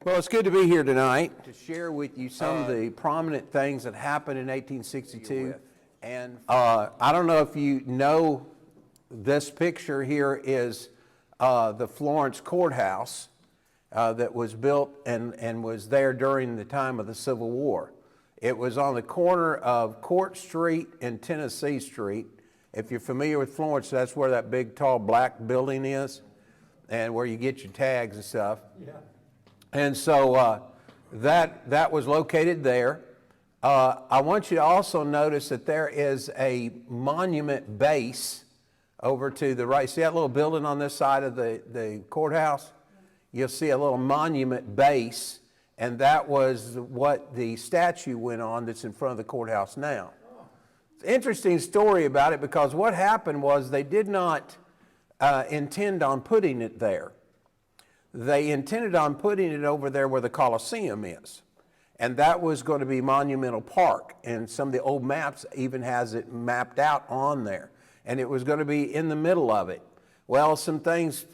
Well, it's good to be here tonight to share with you some of the prominent things that happened in 1862. And I don't know if you know, this picture here is the Florence Courthouse that was built and was there during the time of the Civil War. It was on the corner of Court Street and Tennessee Street. If you're familiar with Florence, that's where that big, tall, black building is and where you get your tags and stuff. Yeah. And so that was located there. I want you to also notice that there is a monument base over to the right. See that little building on this side of the courthouse? You'll see a little monument base, and that was what the statue went on that's in front of the courthouse now. It's an interesting story about it because what happened was they did not intend on putting it there. They intended on putting it over there where the Coliseum is. And that was going to be Monumental Park. And some of the old maps even has it mapped out on there. And it was going to be in the middle of it. Well, some things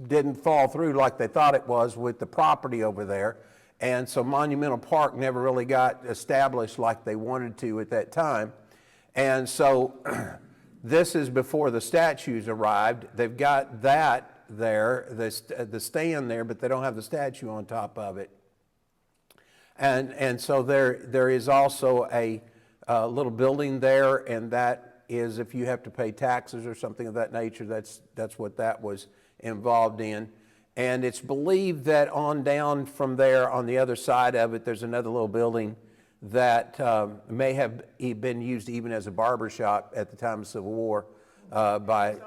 didn't fall through like they thought it was with the property over there. And so Monumental Park never really got established like they wanted to at that time. And so this is before the statues arrived. They've got that there, the stand there, but they don't have the statue on top of it. And so there is also a little building there, and that is if you have to pay taxes or something of that nature, that's what that was involved in. And it's believed that on down from there on the other side of it, there's another little building that may have been used even as a barber shop at the time of the Civil War by,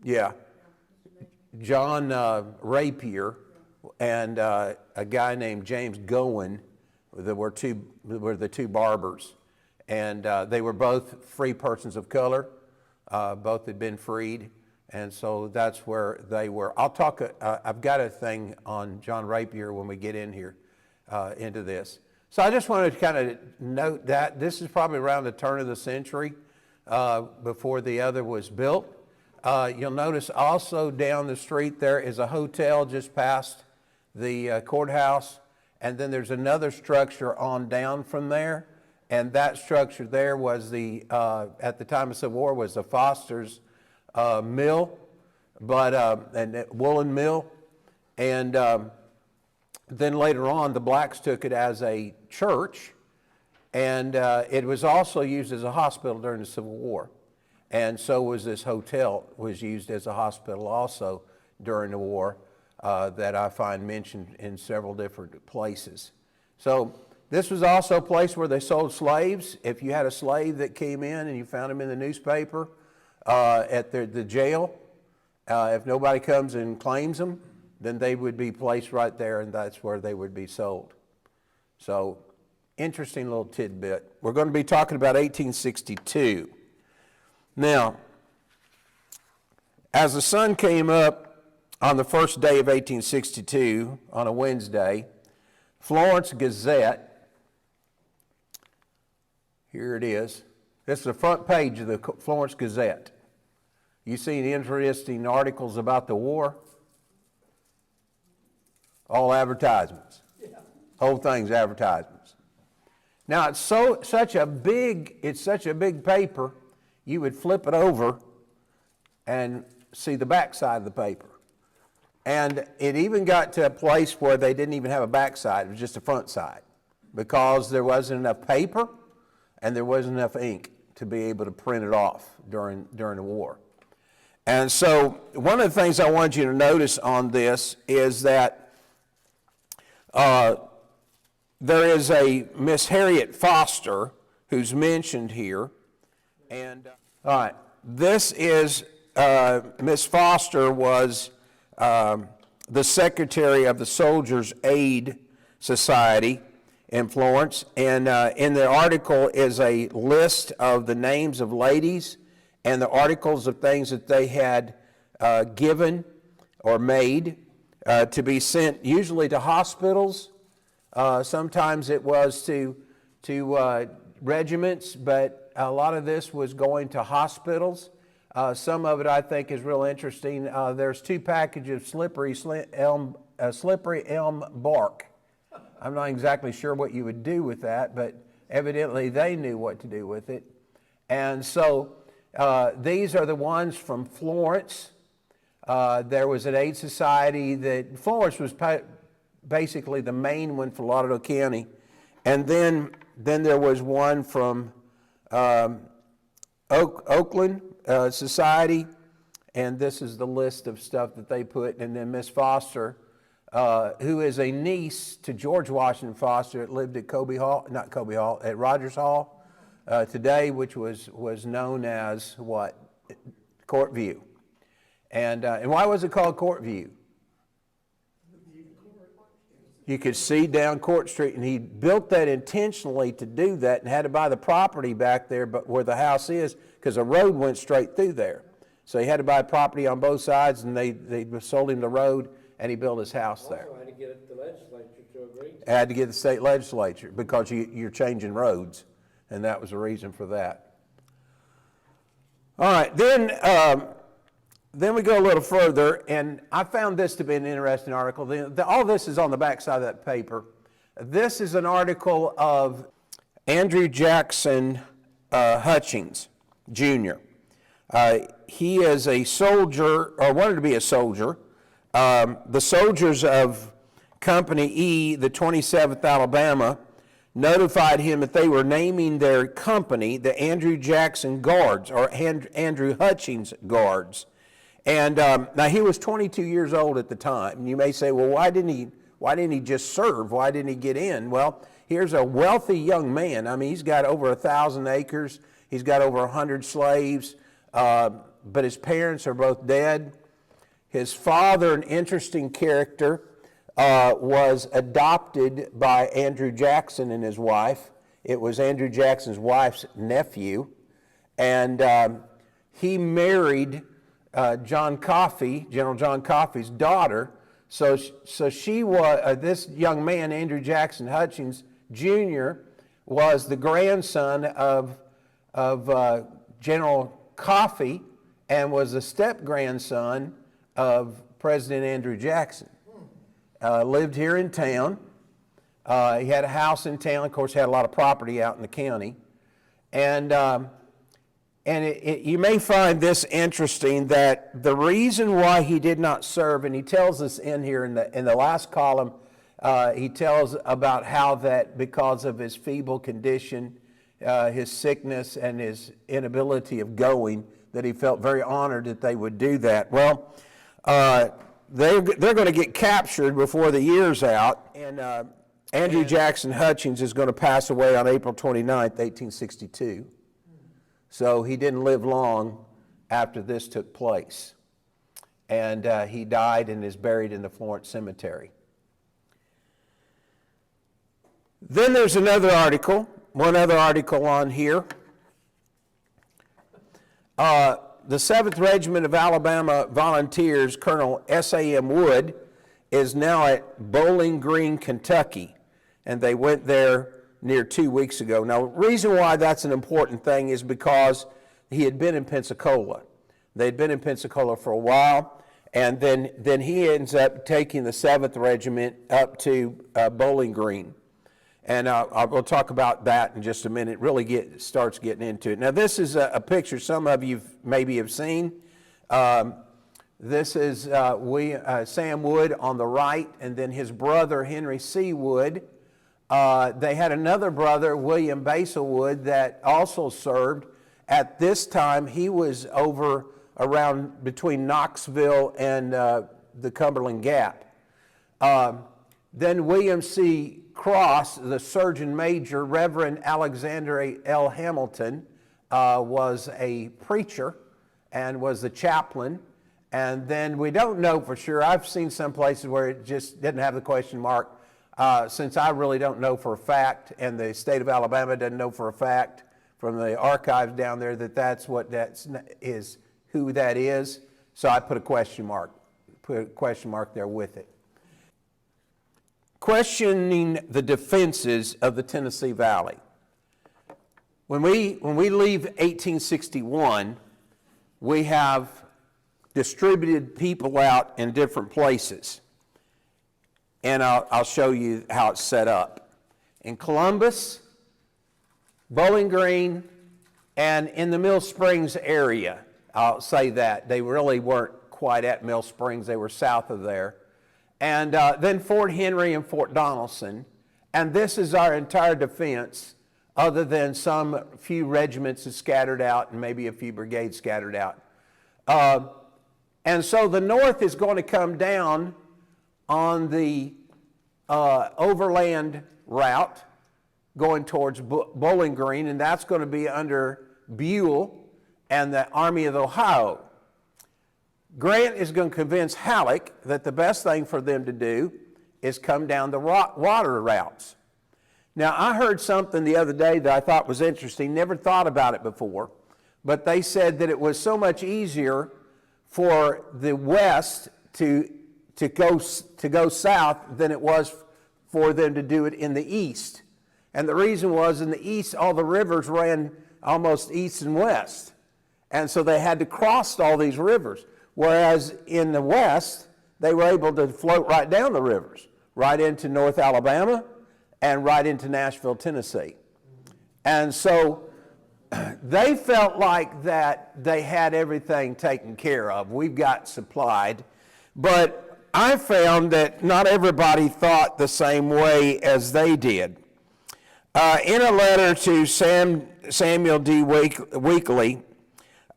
yeah, John Rapier and a guy named James Gowen were the two barbers. And they were both free persons of color. Both had been freed. And so that's where they were. I'll talk, I've got a thing on John Rapier when we get in here into this. So I just wanted to kind of note that this is probably around the turn of the century before the other was built. You'll notice also down the street there is a hotel just past the courthouse, and then there's another structure on down from there, and that structure there was the at the time of Civil War was the Foster's mill, and woolen mill, and then later on the blacks took it as a church, and it was also used as a hospital during the Civil War. And so was this hotel, was used as a hospital also during the war that I find mentioned in several different places. So this was also a place where they sold slaves. If you had a slave that came in and you found him in the newspaper at the jail, if nobody comes and claims them, then they would be placed right there, and that's where they would be sold. So interesting little tidbit. We're going to be talking about 1862. Now, as the sun came up on the first day of 1862, on a Wednesday, Florence Gazette, here it is. This is the front page of the Florence Gazette. You see any interesting articles about the war? All advertisements. Yeah. Whole thing's advertisements. Now, it's such a big paper. You would flip it over and see the back side of the paper. And it even got to a place where they didn't even have a back side, it was just a front side, because there wasn't enough paper and there wasn't enough ink to be able to print it off during the war. And so one of the things I wanted you to notice on this is that there is a Miss Harriet Foster who's mentioned here. And all right, this is Miss Foster was the secretary of the Soldiers' Aid Society in Florence, and in the article is a list of the names of ladies and the articles of things that they had given or made to be sent usually to hospitals. Sometimes it was to regiments, but a lot of this was going to hospitals. Some of it I think is real interesting. There's 2 packages of slippery elm slippery elm bark. I'm not exactly sure what you would do with that, but evidently they knew what to do with it. And so these are the ones from Florence. There was an aid society that Florence was basically the main one for Lauderdale County. And then there was one from Oakland Society, and this is the list of stuff that they put. And then Miss Foster, who is a niece to George Washington Foster, that lived at at Rogers Hall today, which was known as what? Court View. And why was it called Court View? You could see down Court Street, and he built that intentionally to do that, and had to buy the property back there, but where the house is, because a road went straight through there. So he had to buy property on both sides, and they sold him the road, and he built his house there. Also had to get the legislature to agree. Had to get the state legislature, because you're changing roads, and that was the reason for that. All right, then we go a little further, and I found this to be an interesting article. All this is on the back side of that paper. This is an article of Andrew Jackson Hutchins, Jr. He is a soldier, or wanted to be a soldier. The soldiers of Company E, the 27th Alabama, notified him that they were naming their company the Andrew Jackson Guards, or Andrew Hutchins Guards. And now he was 22 years old at the time. And you may say, well, why didn't he just serve? Why didn't he get in? Well, here's a wealthy young man. I mean, he's got over 1,000 acres. He's got over 100 slaves, but his parents are both dead. His father, an interesting character, was adopted by Andrew Jackson and his wife. It was Andrew Jackson's wife's nephew. And he married John Coffey, General John Coffey's daughter. So she was, this young man, Andrew Jackson Hutchins, Jr., was the grandson of General Coffey, and was the step-grandson of President Andrew Jackson. Lived here in town. He had a house in town. Of course, had a lot of property out in the county. And you may find this interesting, that the reason why he did not serve, and he tells us in here in the last column, he tells about how that because of his feeble condition, his sickness, and his inability of going, that he felt very honored that they would do that. Well, they're going to get captured before the year's out, and Andrew Jackson Hutchins is going to pass away on April 29th, 1862. So he didn't live long after this took place. And he died and is buried in the Florence Cemetery. Then there's another article, one other article on here. The 7th Regiment of Alabama Volunteers, Colonel S.A.M. Wood, is now at Bowling Green, Kentucky. And they went there near 2 weeks ago. Now, the reason why that's an important thing is because he had been in Pensacola. They'd been in Pensacola for a while, and then he ends up taking the 7th Regiment up to Bowling Green. And we'll talk about that in just a minute. Really starts getting into it. Now, this is a picture some of you maybe have seen. This is Sam Wood on the right, and then his brother, Henry C. Wood. They had another brother, William Basil Wood, that also served. At this time, he was over around between Knoxville and the Cumberland Gap. Then William C. Cross, the Surgeon Major, Reverend Alexander L. Hamilton, was a preacher and was the chaplain. And then we don't know for sure. I've seen some places where it just didn't have the question mark. Since I really don't know for a fact, and the state of Alabama doesn't know for a fact from the archives down there that's who that is. So I put a question mark there with it. Questioning the defenses of the Tennessee Valley. When we leave 1861, we have distributed people out in different places. and I'll show you how it's set up. In Columbus, Bowling Green, and in the Mill Springs area, I'll say that. They really weren't quite at Mill Springs, they were south of there. And then Fort Henry and Fort Donelson, and this is our entire defense, other than some few regiments that scattered out and maybe a few brigades scattered out. And so the North is going to come down on the overland route going towards Bowling Green, and that's going to be under Buell and the Army of the Ohio. Grant is going to convince Halleck that the best thing for them to do is come down the water routes. Now, I heard something the other day that I thought was interesting, never thought about it before, but they said that it was so much easier for the West to go south than it was for them to do it in the East. And the reason was, in the East, all the rivers ran almost east and west. And so they had to cross all these rivers. Whereas in the West, they were able to float right down the rivers, right into North Alabama and right into Nashville, Tennessee. And so they felt like that they had everything taken care of. We've got supplied. But I found that not everybody thought the same way as they did. In a letter to Samuel D. Weekly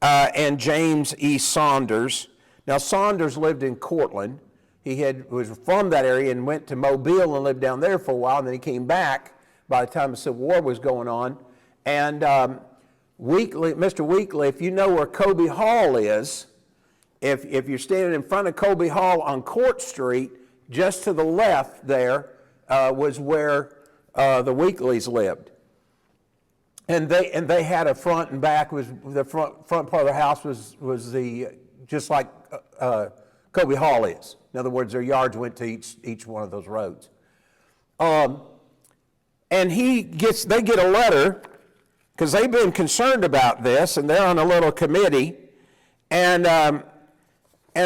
and James E. Saunders, now Saunders lived in Cortland. He was from that area and went to Mobile and lived down there for a while, and then he came back by the time the Civil War was going on. And Mr. Weekly, if you know where Colby Hall is, if you're standing in front of Colby Hall on Court Street, just to the left there was where the Weekleys lived. And they had a front and back. The front part of the house was just like Colby Hall is. In other words, their yards went to each one of those roads. And they get a letter, because they've been concerned about this, and they're on a little committee. And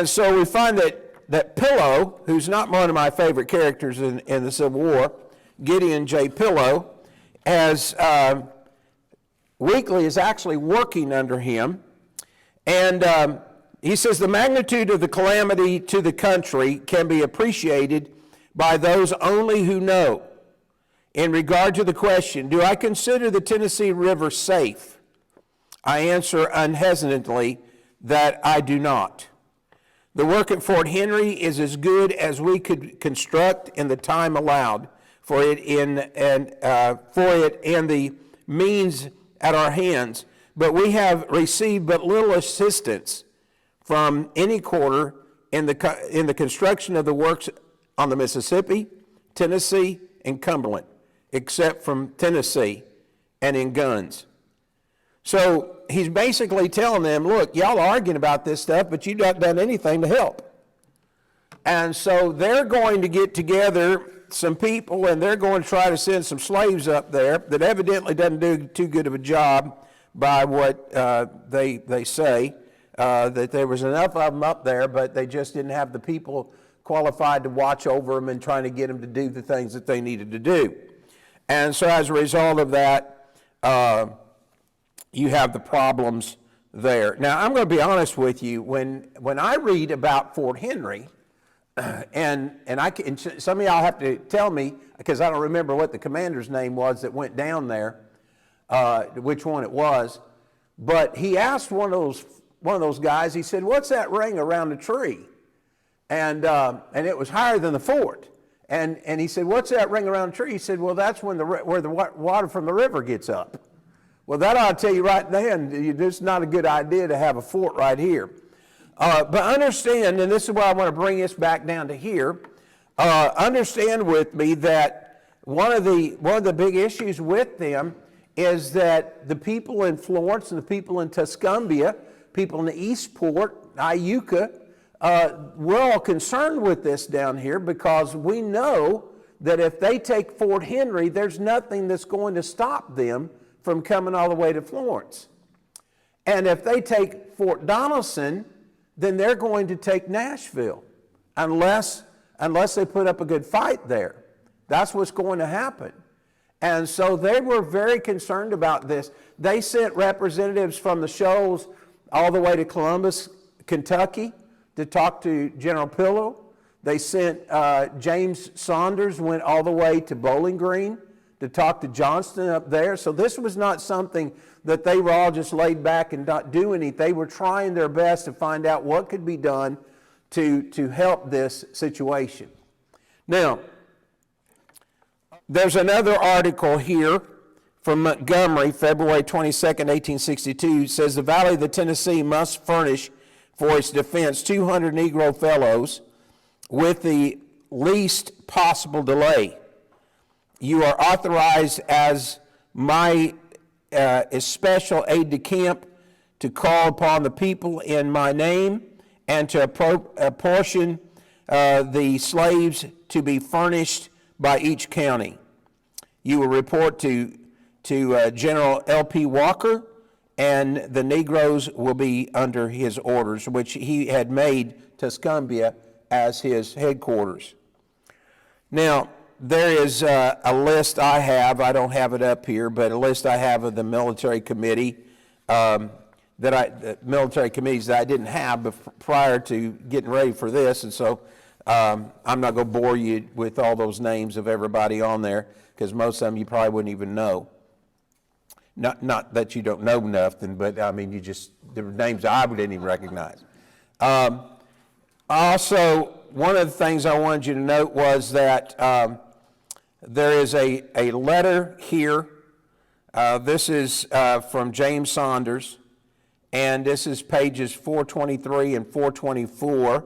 so we find that Pillow, who's not one of my favorite characters in the Civil War, Gideon J. Pillow, as Weekly is actually working under him. And he says, the magnitude of the calamity to the country can be appreciated by those only who know. In regard to the question, do I consider the Tennessee River safe? I answer unhesitantly that I do not. The work at Fort Henry is as good as we could construct in the time allowed for it and the means at our hands, but we have received but little assistance from any quarter in the construction of the works on the Mississippi, Tennessee, and Cumberland, except from Tennessee and in guns. So he's basically telling them, look, y'all are arguing about this stuff, but you've not done anything to help. And so they're going to get together some people, and they're going to try to send some slaves up there that evidently doesn't do too good of a job by what they say, that there was enough of them up there, but they just didn't have the people qualified to watch over them and trying to get them to do the things that they needed to do. And so as a result of that, you have the problems there. Now, I'm going to be honest with you. When I read about Fort Henry, and some of y'all have to tell me, because I don't remember what the commander's name was that went down there, which one it was, but he asked one of those guys, he said, what's that ring around the tree? And it was higher than the fort. And he said, what's that ring around the tree? He said, well, that's where the water from the river gets up. Well, that ought to tell you right then, it's not a good idea to have a fort right here. But understand, and this is why I want to bring this back down to here, understand with me that one of the big issues with them is that the people in Florence and the people in Tuscumbia, people in the Eastport, Iuka, we're all concerned with this down here because we know that if they take Fort Henry, there's nothing that's going to stop them from coming all the way to Florence. And if they take Fort Donelson, then they're going to take Nashville, unless unless they put up a good fight there. That's what's going to happen. And so they were very concerned about this. They sent representatives from the Shoals all the way to Columbus, Kentucky, to talk to General Pillow. They sent James Saunders, went all the way to Bowling Green to talk to Johnston up there. So this was not something that they were all just laid back and not doing anything. They were trying their best to find out what could be done to help this situation. Now, there's another article here from Montgomery, February 22nd, 1862. It says the Valley of the Tennessee must furnish for its defense 200 Negro fellows with the least possible delay. You are authorized as my special aide-de-camp to call upon the people in my name and to apportion the slaves to be furnished by each county. You will report to General L.P. Walker, and the Negroes will be under his orders, which he had made Tuscumbia as his headquarters. Now, there is a list I have, I don't have it up here, but a list I have of the military committee, military committees that I didn't have prior to getting ready for this, and so I'm not going to bore you with all those names of everybody on there, because most of them you probably wouldn't even know. Not that you don't know nothing, but I mean, there were names I didn't even recognize. Also, one of the things I wanted you to note was that there is a letter here. This is from James Saunders, and this is pages 423 and 424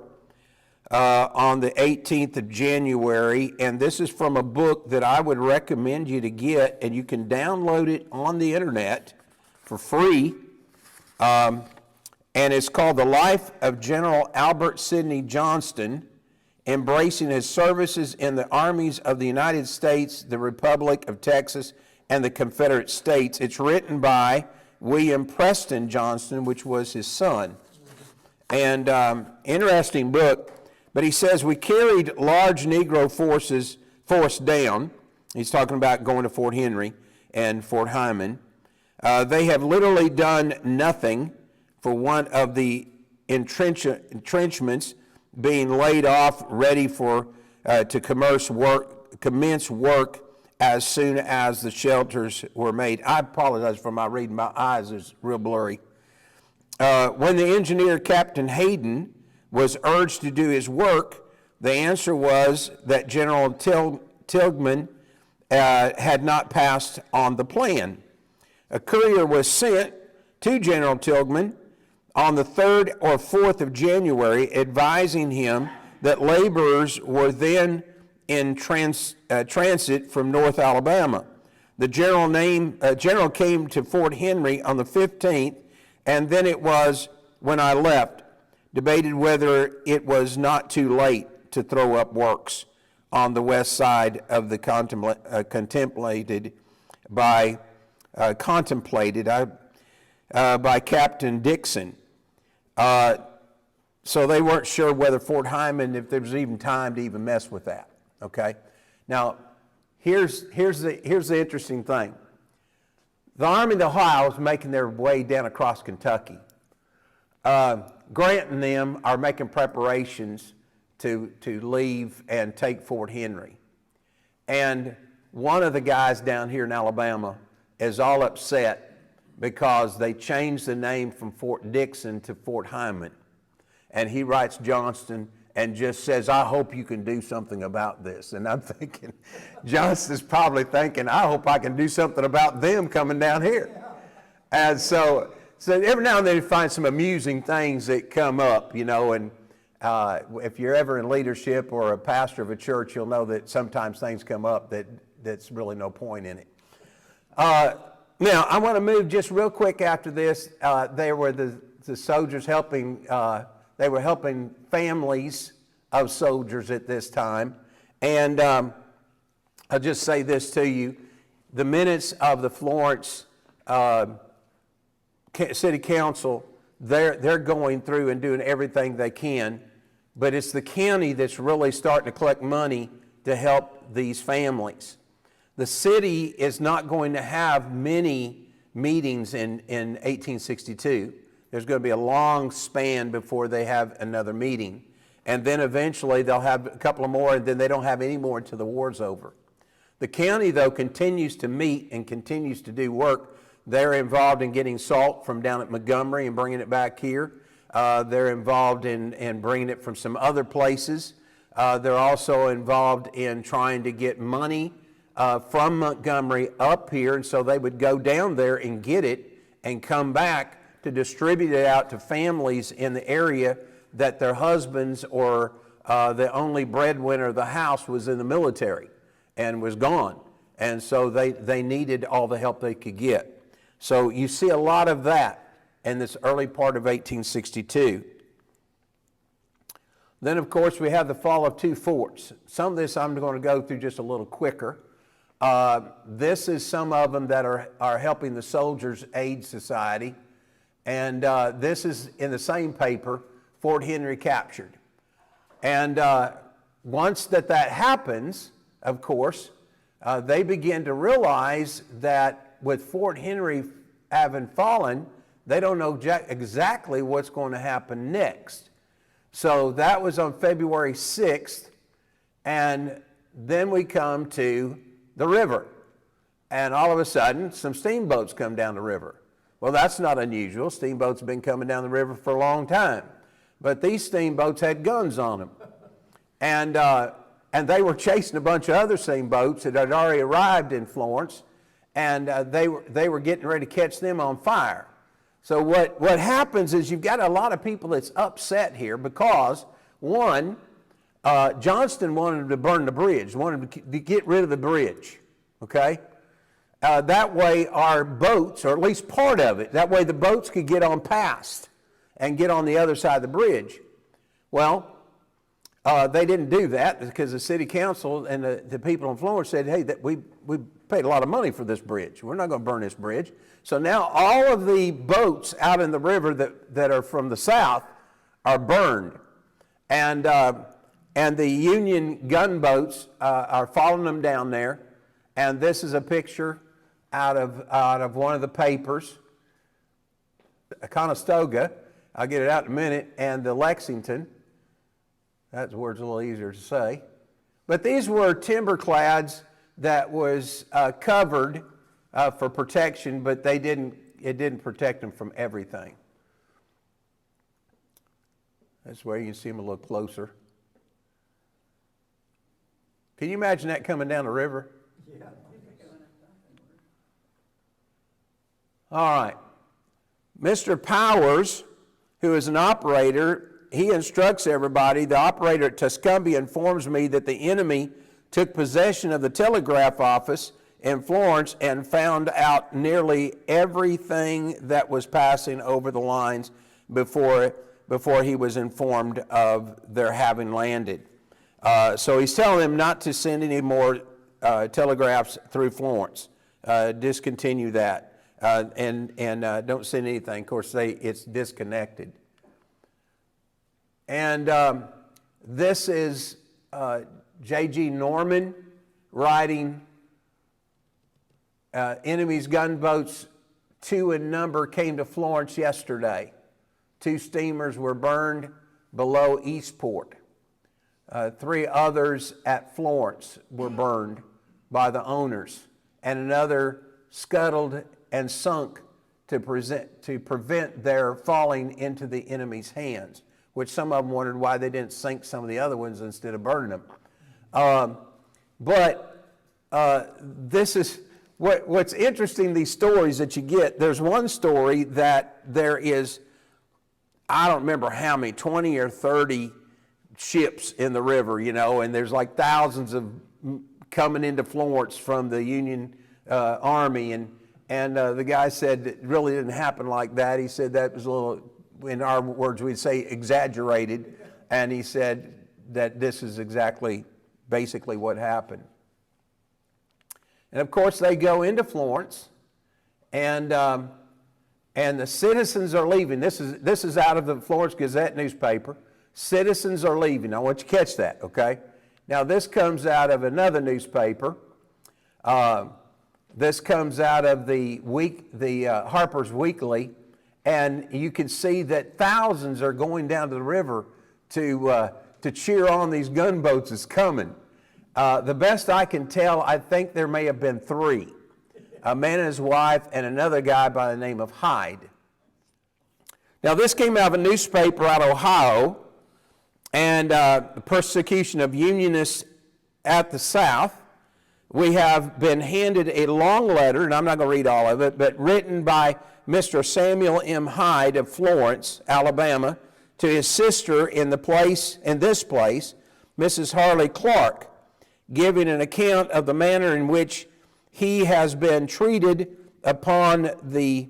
on the 18th of January, and this is from a book that I would recommend you to get, and you can download it on the internet for free, and it's called The Life of General Albert Sidney Johnston, Embracing His Services in the Armies of the United States, the Republic of Texas, and the Confederate States. It's written by William Preston Johnston, which was his son. And interesting book, but he says, we carried large Negro force down. He's talking about going to Fort Henry and Fort Hyman. They have literally done nothing for one of the entrenchments being laid off, ready to commence work as soon as the shelters were made. I apologize for my reading. My eyes is real blurry. When the engineer, Captain Hayden, was urged to do his work, the answer was that General Tilghman had not passed on the plan. A courier was sent to General Tilghman on the 3rd or 4th of January, advising him that laborers were then in transit from North Alabama. The general came to Fort Henry on the 15th, and then it was, when I left, debated whether it was not too late to throw up works on the west side of the contemplated by Captain Dixon. So they weren't sure whether Fort Hyman, if there was even time to even mess with that. Okay. Now, here's the interesting thing. The Army of the Ohio is making their way down across Kentucky. Grant and them are making preparations to leave and take Fort Henry. And one of the guys down here in Alabama is all upset because they changed the name from Fort Dixon to Fort Hyman. And he writes Johnston and just says, I hope you can do something about this. And I'm thinking, Johnston's probably thinking, I hope I can do something about them coming down here. And so every now and then you find some amusing things that come up, you know, and if you're ever in leadership or a pastor of a church, you'll know that sometimes things come up that's really no point in it. Now, I want to move just real quick after this. There were the soldiers helping, they were helping families of soldiers at this time. And I'll just say this to you. The minutes of the Florence City Council, they're going through and doing everything they can but it's the county that's really starting to collect money to help these families. The city is not going to have many meetings in 1862. There's going to be a long span before they have another meeting. And then eventually they'll have a couple of more, and then they don't have any more until the war's over. The county, though, continues to meet and continues to do work. They're involved in getting salt from down at Montgomery and bringing it back here. They're involved in bringing it from some other places. They're also involved in trying to get money from Montgomery up here, and so they would go down there and get it and come back to distribute it out to families in the area that their husbands or the only breadwinner of the house was in the military and was gone. And so they needed all the help they could get. So you see a lot of that in this early part of 1862. Then, of course, we have the fall of two forts. Some of this I'm going to go through just a little quicker. This is some of them that are helping the Soldiers Aid Society. And this is in the same paper, Fort Henry captured. And once that happens, of course, they begin to realize that with Fort Henry having fallen, they don't know exactly what's going to happen next. So that was on February 6th, and then we come to the river. And all of a sudden, some steamboats come down the river. Well, that's not unusual. Steamboats have been coming down the river for a long time. But these steamboats had guns on them. And they were chasing a bunch of other steamboats that had already arrived in Florence, and they were getting ready to catch them on fire. So what happens is you've got a lot of people that's upset here because, one, Johnston wanted to burn the bridge, wanted to get rid of the bridge, okay? That way our boats, or at least part of it, that way the boats could get on past and get on the other side of the bridge. Well, they didn't do that because the city council and the people in Florence said, hey, we paid a lot of money for this bridge. We're not going to burn this bridge. So now all of the boats out in the river that are from the south are burned. And the Union gunboats are following them down there. And this is a picture out of one of the papers, a Conestoga, I'll get it out in a minute, and the Lexington. That word's a little easier to say. But these were timber clads that was covered for protection, but it didn't protect them from everything. That's where you can see them a little closer. Can you imagine that coming down the river? Yeah. All right. Mr. Powers, who is an operator, he instructs everybody. The operator at Tuscumbia informs me that the enemy took possession of the telegraph office in Florence and found out nearly everything that was passing over the lines before he was informed of their having landed. So he's telling them not to send any more telegraphs through Florence. Discontinue that and don't send anything. Of course, it's disconnected. And this is J.G. Norman writing, enemy's gunboats 2 in number came to Florence yesterday. 2 steamers were burned below Eastport. 3 others at Florence were burned by the owners, and another scuttled and sunk to prevent their falling into the enemy's hands, which some of them wondered why they didn't sink some of the other ones instead of burning them. This is what's interesting, these stories that you get. There's one story that there is, I don't remember how many, 20 or 30 ships in the river, and there's like thousands of coming into Florence from the Union Army, and the guy said it really didn't happen like that. He said that was a little, in our words, we'd say exaggerated, and he said that this is basically what happened. And of course, they go into Florence, and the citizens are leaving. This is out of the Florence Gazette newspaper. Citizens are leaving. I want you to catch that, okay? Now, this comes out of another newspaper. This comes out of the Harper's Weekly, and you can see that thousands are going down to the river to cheer on these gunboats that's coming. The best I can tell, I think there may have been 3. A man and his wife and another guy by the name of Hyde. Now, this came out of a newspaper out of Ohio, and the persecution of Unionists at the South. We have been handed a long letter, and I'm not going to read all of it, but written by Mr. Samuel M. Hyde of Florence, Alabama, to his sister in this place, Mrs. Harley Clark, giving an account of the manner in which he has been treated upon the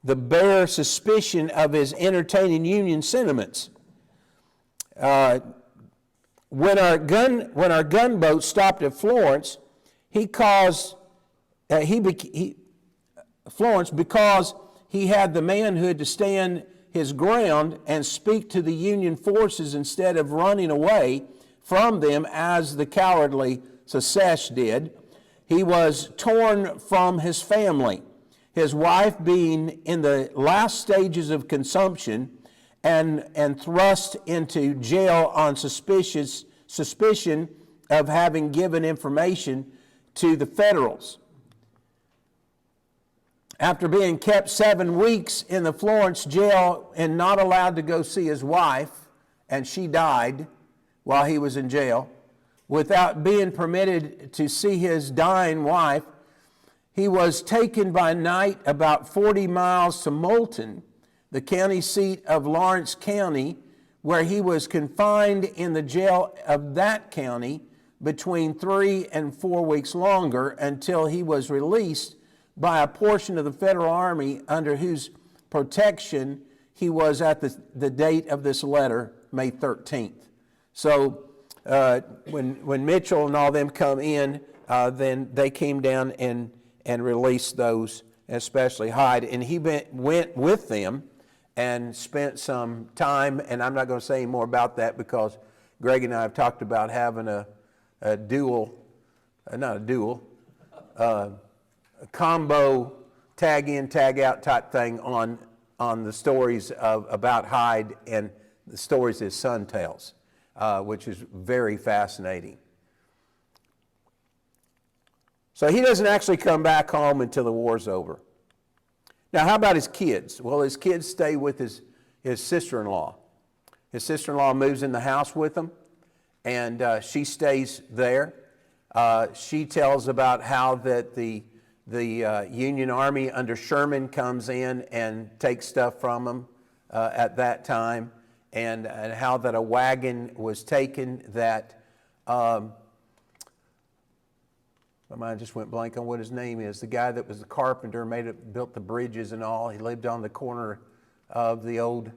bare suspicion of his entertaining Union sentiments. When our gunboat stopped at Florence, Florence because he had the manhood to stand his ground and speak to the Union forces instead of running away from them as the cowardly Secesh did. He was torn from his family, his wife being in the last stages of consumption, and thrust into jail on suspicion of having given information to the Federals. After being kept 7 weeks in the Florence jail and not allowed to go see his wife, and she died while he was in jail, without being permitted to see his dying wife, he was taken by night about 40 miles to Moulton, the county seat of Lawrence County, where he was confined in the jail of that county between 3 and 4 weeks longer until he was released by a portion of the Federal Army under whose protection he was at the date of this letter, May 13th. So when Mitchell and all them come in, then they came down and released those, especially Hyde. And he went with them and spent some time, and I'm not going to say any more about that because Gregg and I have talked about having a combo tag in, tag out type thing on the stories about Hyde and the stories his son tells, which is very fascinating. So he doesn't actually come back home until the war's over. Now, how about his kids? Well, his kids stay with his sister-in-law. His sister-in-law moves in the house with him, and she stays there. She tells about how that the Union Army under Sherman comes in and takes stuff from him at that time, and how that a wagon was taken that, my mind just went blank on what his name is. The guy that was the carpenter, built the bridges and all. He lived on the corner of the old,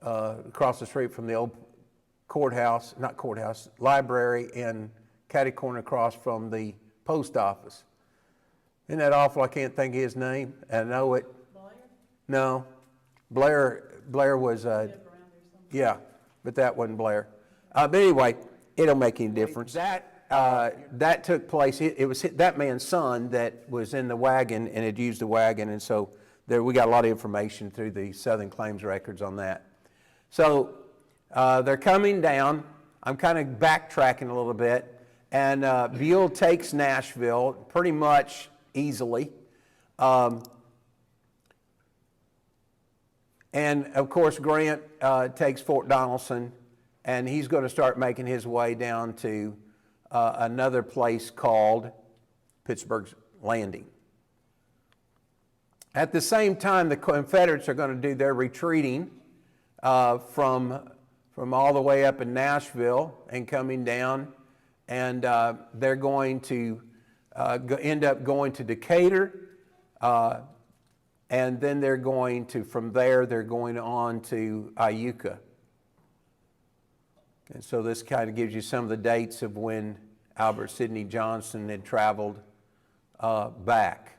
across the street from the old library, and catty corner across from the post office. Isn't that awful? I can't think of his name. I know it. Blair? No. Blair was, yeah, but that wasn't Blair. But anyway, it don't make any difference. That took place, it was that man's son that was in the wagon and had used the wagon, and so we got a lot of information through the Southern Claims records on that. So they're coming down. I'm kind of backtracking a little bit, and Buell takes Nashville pretty much easily. And of course Grant takes Fort Donelson, and he's going to start making his way down to another place called Pittsburgh's Landing. At the same time, the Confederates are going to do their retreating from all the way up in Nashville and coming down, and they're going to end up going to Decatur, and then from there they're going on to Iuka. And so this kind of gives you some of the dates of when Albert Sidney Johnston had traveled back.